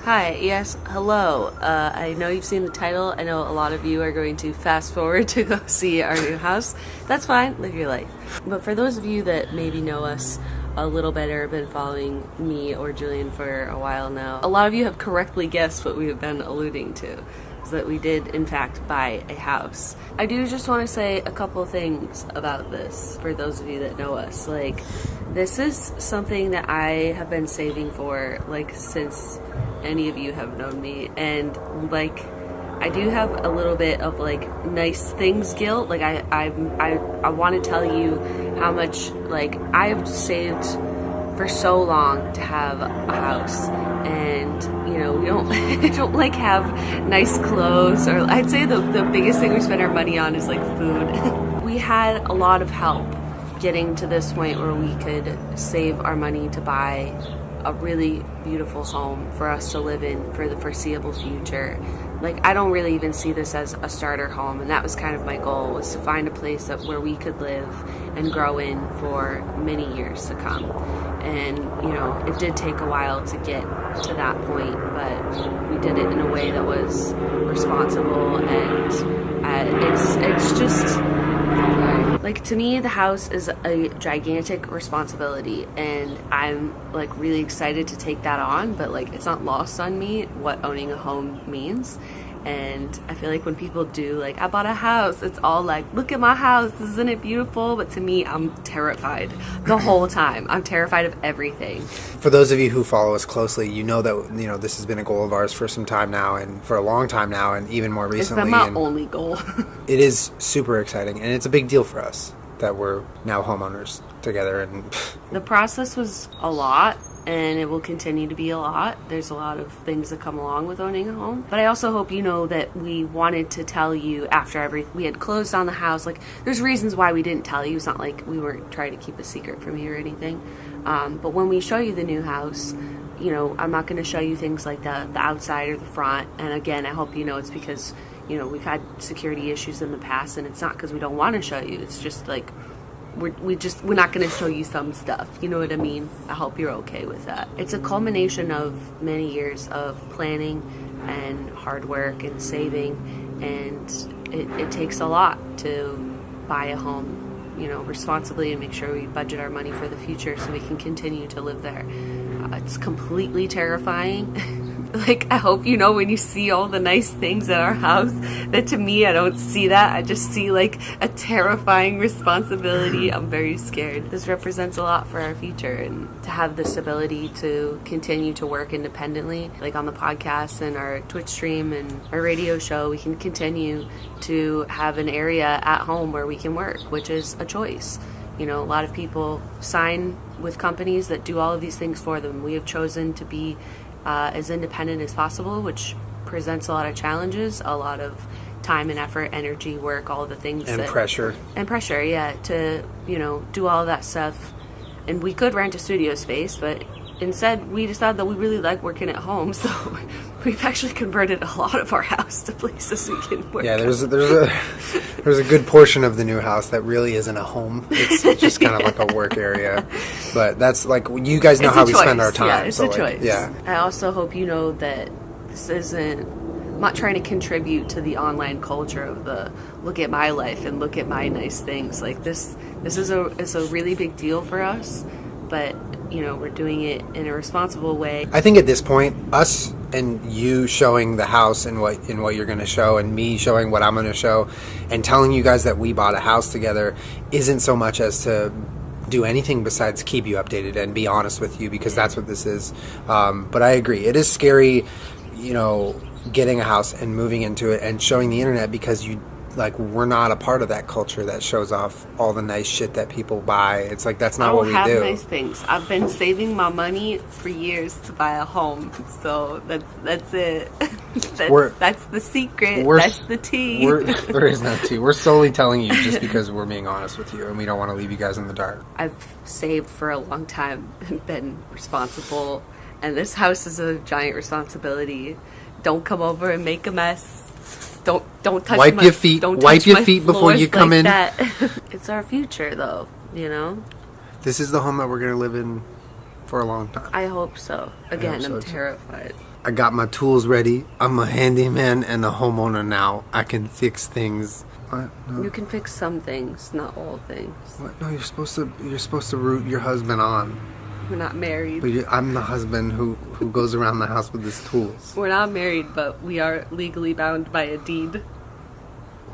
Hi, yes, hello. I know you've seen the title. I know a lot of you are going to fast forward to go see our new house. That's fine, live your life. But for those of you that maybe know us a little better, been following me or Julian for a while now, a lot of you have correctly guessed what we have been alluding to, is that we did in fact buy a house. I do just want to say a couple things about this for those of you that know us. Like, this is something that I have been saving for, like, since any of you have known me, and like I do have a little bit of like nice things guilt. Like I want to tell you how much like I've saved for so long to have a house, and you know we don't don't like have nice clothes, or I'd say the biggest thing we spend our money on is like food. We had a lot of help getting to this point where we could save our money to buy a really beautiful home for us to live in for the foreseeable future. Like, I don't really even see this as a starter home, and that was kind of my goal, was to find a place where we could live and grow in for many years to come. And you know, it did take a while to get to that point, but we did it in a way that was responsible, and it's just like, to me, the house is a gigantic responsibility, and I'm like really excited to take that on, but like it's not lost on me what owning a home means. And I feel like when people do, like, I bought a house, it's all like, look at my house, isn't it beautiful? But to me, I'm terrified the whole time. I'm terrified of everything. For those of you who follow us closely, you know that, you know, this has been a goal of ours for some time now, and for a long time now, and even more recently. It's been my only goal. It is super exciting, and it's a big deal for us that we're now homeowners together. And the process was a lot, and it will continue to be a lot. There's a lot of things that come along with owning a home. But I also hope you know that we wanted to tell you after we had closed on the house. Like, there's reasons why we didn't tell you. It's not like we were trying to keep a secret from you or anything. But when we show you the new house, you know, I'm not going to show you things like the outside or the front. And again, I hope you know it's because, you know, we've had security issues in the past, and it's not because we don't want to show you. It's just like, we're not going to show you some stuff. You know what I mean? I hope you're okay with that. It's a culmination of many years of planning and hard work and saving, and it takes a lot to buy a home, you know, responsibly, and make sure we budget our money for the future so we can continue to live there. It's completely terrifying. Like, I hope you know when you see all the nice things at our house, that to me, I don't see that. I just see like a terrifying responsibility. I'm very scared. This represents a lot for our future, and to have this ability to continue to work independently, like on the podcast and our Twitch stream and our radio show, we can continue to have an area at home where we can work, which is a choice. You know, a lot of people sign with companies that do all of these things for them. We have chosen to be as independent as possible, which presents a lot of challenges, a lot of time and effort, energy, work, all of the things. And pressure. And pressure, yeah, to, you know, do all of that stuff. And we could rent a studio space, but instead we decided that we really like working at home, so we've actually converted a lot of our house to places we can work. Yeah, there's a good portion of the new house that really isn't a home. It's just kind of like a work area. But that's like, you guys know how we spend our time. Yeah, it's so a like, choice. Yeah. I also hope you know that this isn't, I'm not trying to contribute to the online culture of the look at my life and look at my nice things. Like, this is a really big deal for us, but you know, we're doing it in a responsible way. I think at this point, us and you showing the house and what you're going to show, and me showing what I'm going to show, and telling you guys that we bought a house together, isn't so much as to do anything besides keep you updated and be honest with you, because that's what this is. But I agree, it is scary, you know, getting a house and moving into it and showing the internet, because we're not a part of that culture that shows off all the nice shit that people buy. It's like, that's not what we do. I don't have nice things. I've been saving my money for years to buy a home, so that's it. That's the secret. That's the tea. There is no tea. We're solely telling you just because we're being honest with you, and we don't want to leave you guys in the dark. I've saved for a long time and been responsible, and this house is a giant responsibility. Don't come over and make a mess. Don't touch wipe your feet. Wipe your feet before you come in. It's our future, though. You know. This is the home that we're going to live in for a long time. I hope so. Again, I'm terrified. I got my tools ready. I'm a handyman and a homeowner now. I can fix things. What? No. You can fix some things, not all things. What? No, you're supposed to root your husband on. We're not married. But I'm the husband who goes around the house with his tools. We're not married, but we are legally bound by a deed.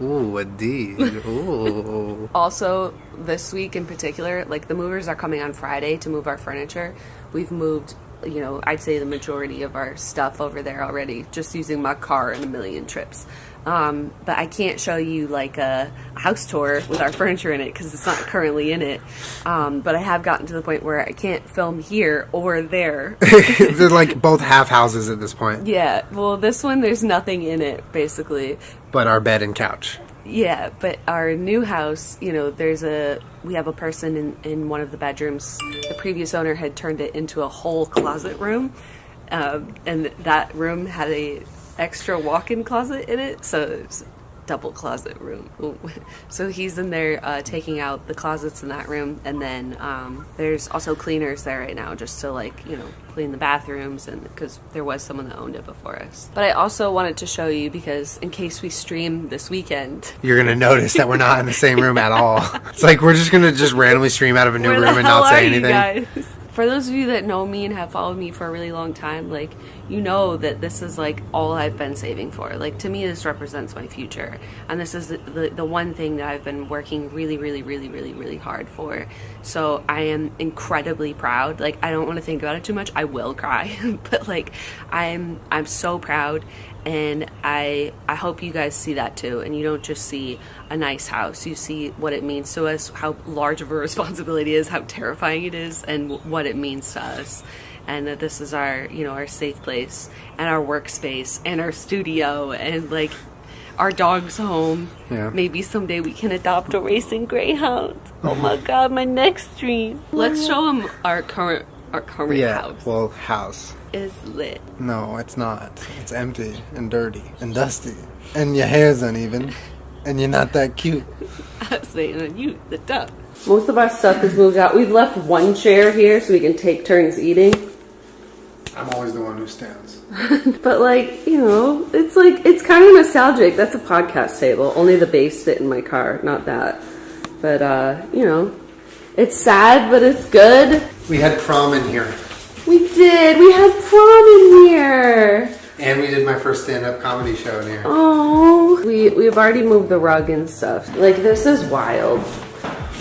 Ooh, a deed. Ooh. Also, this week in particular, like the movers are coming on Friday to move our furniture. We've moved, I'd say the majority of our stuff over there already, just using my car in a million trips. But I can't show you like a house tour with our furniture in it because it's not currently in it. But I have gotten to the point where I can't film here or there. They're like both half houses at this point. Yeah, well, this one, there's nothing in it, basically. But our bed and couch. Yeah, but our new house, we have a person in one of the bedrooms. The previous owner had turned it into a whole closet room. And that room had a extra walk-in closet in it, so it's a double closet room. Ooh. So he's in there taking out the closets in that room, and then there's also cleaners there right now just to clean the bathrooms, and because there was someone that owned it before us. But I also wanted to show you because in case we stream this weekend, you're gonna notice that we're not in the same room at all. It's like we're just gonna randomly stream out of a new room and not say anything. Guys? For those of you that know me and have followed me for a really long time, you know that this is all I've been saving for. To me, this represents my future. And this is the one thing that I've been working really, really, really, really, really hard for. So I am incredibly proud. I don't want to think about it too much. I will cry. But I'm so proud. And I hope you guys see that too. And you don't just see a nice house. You see what it means to us, how large of a responsibility it is, how terrifying it is, and what it means to us. And that this is our, our safe place and our workspace and our studio and our dog's home. Yeah. Maybe someday we can adopt a racing greyhound. Oh my God, my next dream. Let's show them our current house. Well, house is lit. No, it's not. It's empty and dirty and dusty, and your hair's uneven, and you're not that cute. I was waiting on you, the duck. Most of our stuff is moved out. We've left one chair here so we can take turns eating. I'm always the one who stands. But it's kind of nostalgic. That's a podcast table. Only the base fit in my car, not that. But it's sad, but it's good. We had prom in here. We did. We had prom in here. And we did my first stand-up comedy show in here. Oh. We've already moved the rug and stuff. This is wild.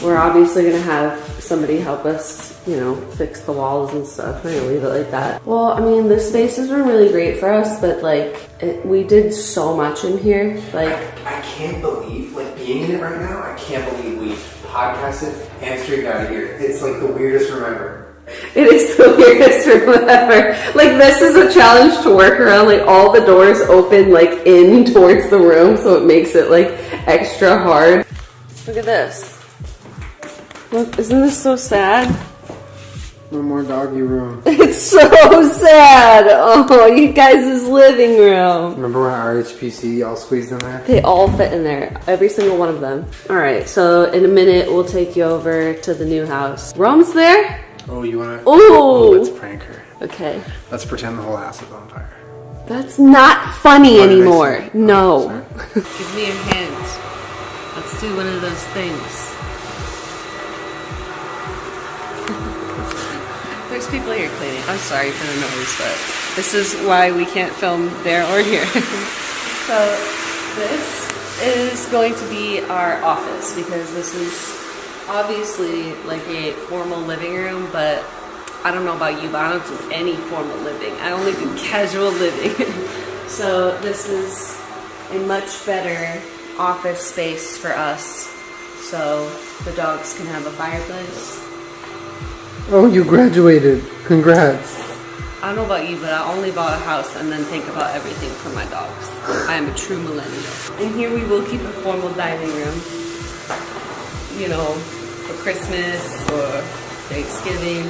We're obviously going to have somebody help us, fix the walls and stuff. I'm going to leave it like that. Well, I mean, the spaces were really great for us, but we did so much in here. I can't believe, being in it right now, I can't believe we podcasted and streamed out of here. It's the weirdest room ever. It is the weirdest room ever. This is a challenge to work around. All the doors open in towards the room, so it makes it extra hard. Look at this. Look, isn't this so sad? No more doggy room. It's so sad. Oh, you guys' living room. Remember when our HPC all squeezed in there? They all fit in there. Every single one of them. All right, so in a minute, we'll take you over to the new house. Rome's there? Oh, you want to? Oh, let's prank her. Okay. Let's pretend the whole house is on fire. That's not funny anymore. No. Oh, Give me your hand. Let's do one of those things. There's people here cleaning. I'm sorry for the noise, but this is why we can't film there or here. So this is going to be our office because this is obviously a formal living room, but I don't know about you, but I don't do any formal living. I only do casual living. So this is a much better office space for us so the dogs can have a fireplace. Oh, you graduated. Congrats. I don't know about you, but I only bought a house and then think about everything for my dogs. I am a true millennial. And here we will keep a formal dining room. For Christmas or Thanksgiving.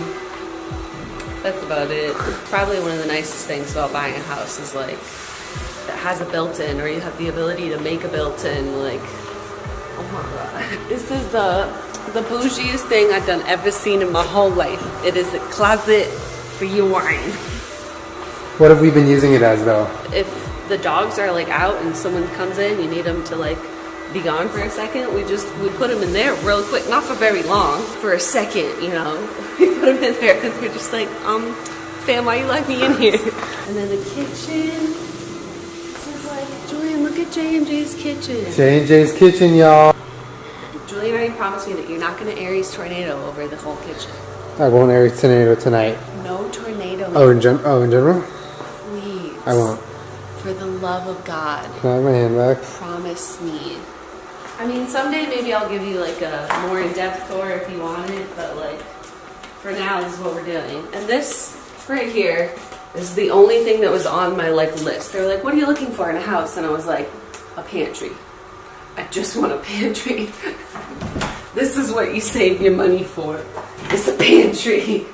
That's about it. Probably one of the nicest things about buying a house is that has a built-in, or you have the ability to make a built-in. Oh my God. This is the bougiest thing I've ever seen in my whole life. It is a closet for your wine. What have we been using it as, though? If the dogs are like out and someone comes in, you need them to like be gone for a second, we put them in there real quick, not for very long, for a second, you know. We put them in there and they're just like, fam, why you let me in here? And then the kitchen. This is like, Julian, look at J&J's kitchen. J&J's kitchen, y'all. Julian already promised me that you're not going to Aries tornado over the whole kitchen. I won't Aries tornado tonight. No tornado. Oh, in general? Please. I won't. For the love of God. Can I have my hand back? Promise me. I mean, someday maybe I'll give you like a more in-depth tour if you want it, but like for now, this is what we're doing. And this right here is the only thing that was on my like list. They were like, "What are you looking for in a house?" And I was like, "A pantry. I just want a pantry." This is what you save your money for. It's a pantry.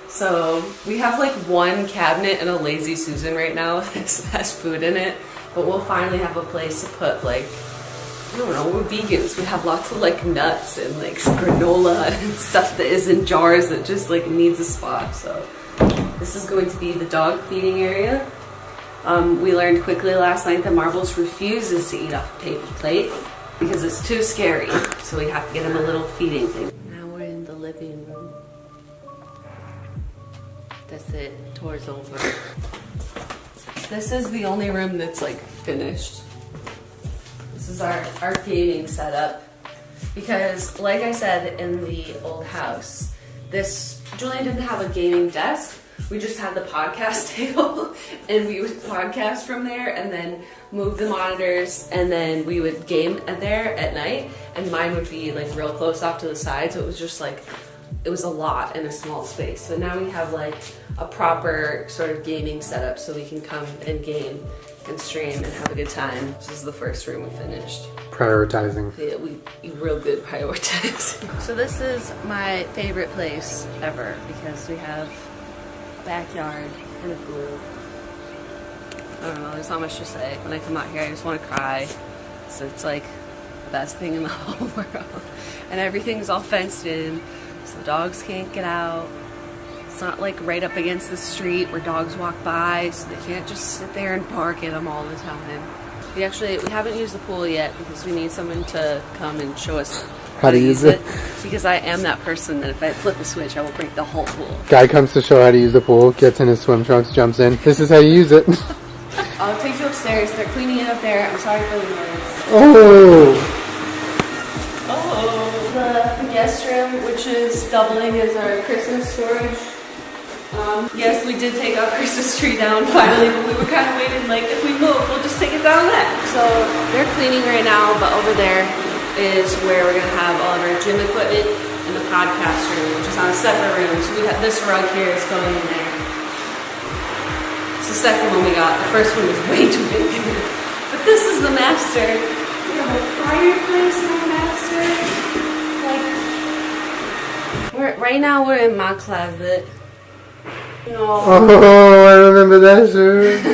So we have like one cabinet and a Lazy Susan right now that has food in it, but we'll finally have a place to put like, I don't know, we're vegans. We have lots of like nuts and like granola and stuff that is in jars that just like needs a spot. So this is going to be the dog feeding area. We learned quickly last night that Marbles refuses to eat off a paper plate because it's too scary. So we have to get him a little feeding thing. Now we're in the living room. That's it. Tour's over. This is the only room that's like finished. This is our gaming setup. Because like I said in the old house, Julian didn't have a gaming desk. We just had the podcast table and we would podcast from there and then move the monitors and then we would game there at night, and mine would be like real close off to the side, so it was just like, it was a lot in a small space. So now we have like a proper sort of gaming setup so we can come and game and stream and have a good time. This is the first room we finished. Prioritizing. Yeah, we real good prioritizing. So this is my favorite place ever because we have a backyard and a pool. I don't know, there's not much to say. When I come out here, I just want to cry. So it's like the best thing in the whole world. And everything's all fenced in, so dogs can't get out. It's not like right up against the street where dogs walk by, so they can't just sit there and bark at them all the time. We haven't used the pool yet because we need someone to come and show us how to use it. Because I am that person that if I flip a switch, I will break the whole pool. Guy comes to show how to use the pool, gets in his swim trunks, jumps in. This is how you use it. I'll take you upstairs. They're cleaning it up there. I'm sorry for the noise. Oh! The guest room, which is doubling as our Christmas storage. Yes, we did take our Christmas tree down finally, but we were kind of waiting, like, if we move, we'll just take it down then. So they're cleaning right now, but over there is where we're going to have all of our gym equipment and the podcast room, which is on a separate room. So we have this rug here is going in there. It's the second one we got. The first one was way too big. But this is the master. We have a fireplace in our master. Right now we're in my closet. No. Oh, I remember that shirt.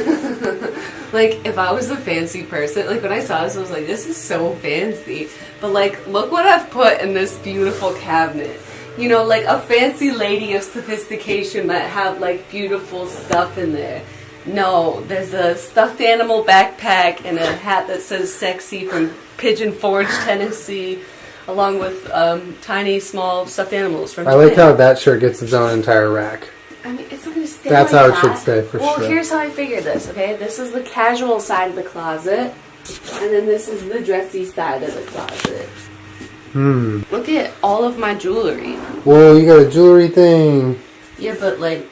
Like, if I was a fancy person, like when I saw this, I was like, this is so fancy. But like, look what I've put in this beautiful cabinet. You know, like a fancy lady of sophistication might have like beautiful stuff in there. No, there's a stuffed animal backpack and a hat that says sexy from Pigeon Forge, Tennessee, along with tiny, small stuffed animals from I like how that shirt gets its own entire rack. I mean, it's going to stay That's like how that. it should stay, for well, sure. Well, here's how I figured this, okay? This is the casual side of the closet, and then this is the dressy side of the closet. Look at all of my jewelry. Whoa, you got a jewelry thing. Yeah, but like,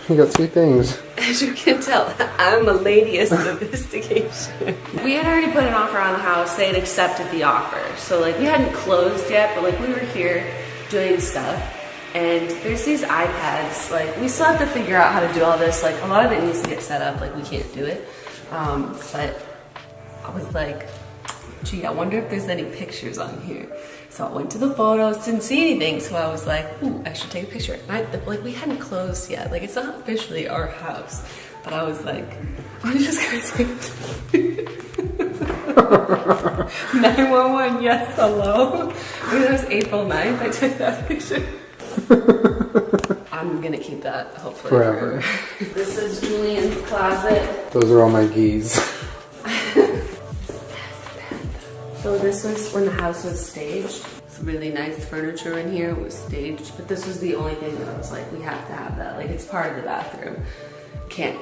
You got 2 things. as you can tell, I'm a lady of sophistication. We had already put an offer on the house. They had accepted the offer. So like, we hadn't closed yet, but like we were here doing stuff. And there's these iPads, like we still have to figure out how to do all this. Like a lot of it needs to get set up, like we can't do it. But I was like, gee, I wonder if there's any pictures on here. So I went to the photos, didn't see anything. So I was like, ooh, I should take a picture. And like we hadn't closed yet. Like it's not officially our house. But I was like, I'm just gonna take 911, yes, hello. I mean, it was April 9th, I took that picture. I'm gonna keep that hopefully Forever. This is Julian's closet. Those are all my geese. So this was when the house was staged. Some really nice furniture in here. It was staged, but this was the only thing that I was like, we have to have that. Like, it's part of the bathroom. Can't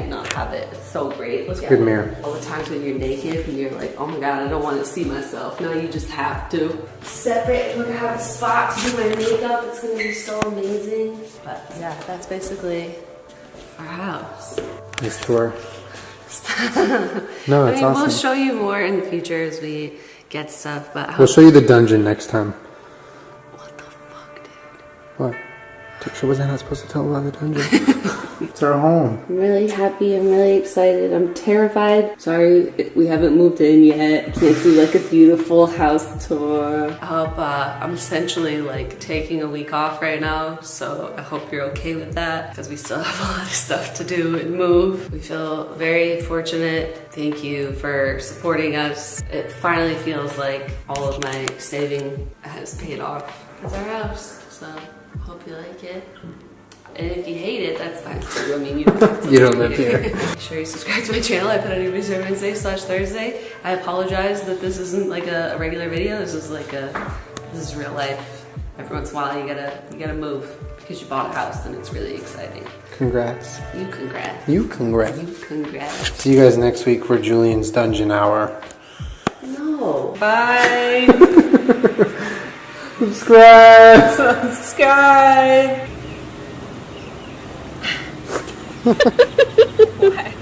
not have it. It's so great. Look at Good it. mirror. All the times when you're naked and you're like, oh my god, I don't want to see myself. Now you just have to. Separate. Look, I have a spot to do my makeup. It's gonna be so amazing. But yeah, that's basically our house. Nice tour. No, I it's mean, awesome. we'll show you more in the future as we get stuff, but We'll show you the dungeon next time. what the fuck, dude? What? Was I not supposed to tell about the dungeon? It's our home. I'm really happy. I'm really excited. I'm terrified. Sorry, we haven't moved in yet. Can't do like a beautiful house tour. I hope I'm essentially like taking a week off right now, so I hope you're okay with that because we still have a lot of stuff to do and move. We feel very fortunate. Thank you for supporting us. It finally feels like all of my saving has paid off. It's our house, so hope you like it. And if you hate it, that's fine too. I mean, you don't have to You don't live here. Make sure you subscribe to my channel. I put out a new video Wednesday/Thursday. I apologize that this isn't like a regular video. This is real life. Every once in a while you gotta move because you bought a house and it's really exciting. Congrats. You congrats. You congrats. You congrats. See you guys next week for Julian's Dungeon Hour. No. Bye. Subscribe. Subscribe. Why?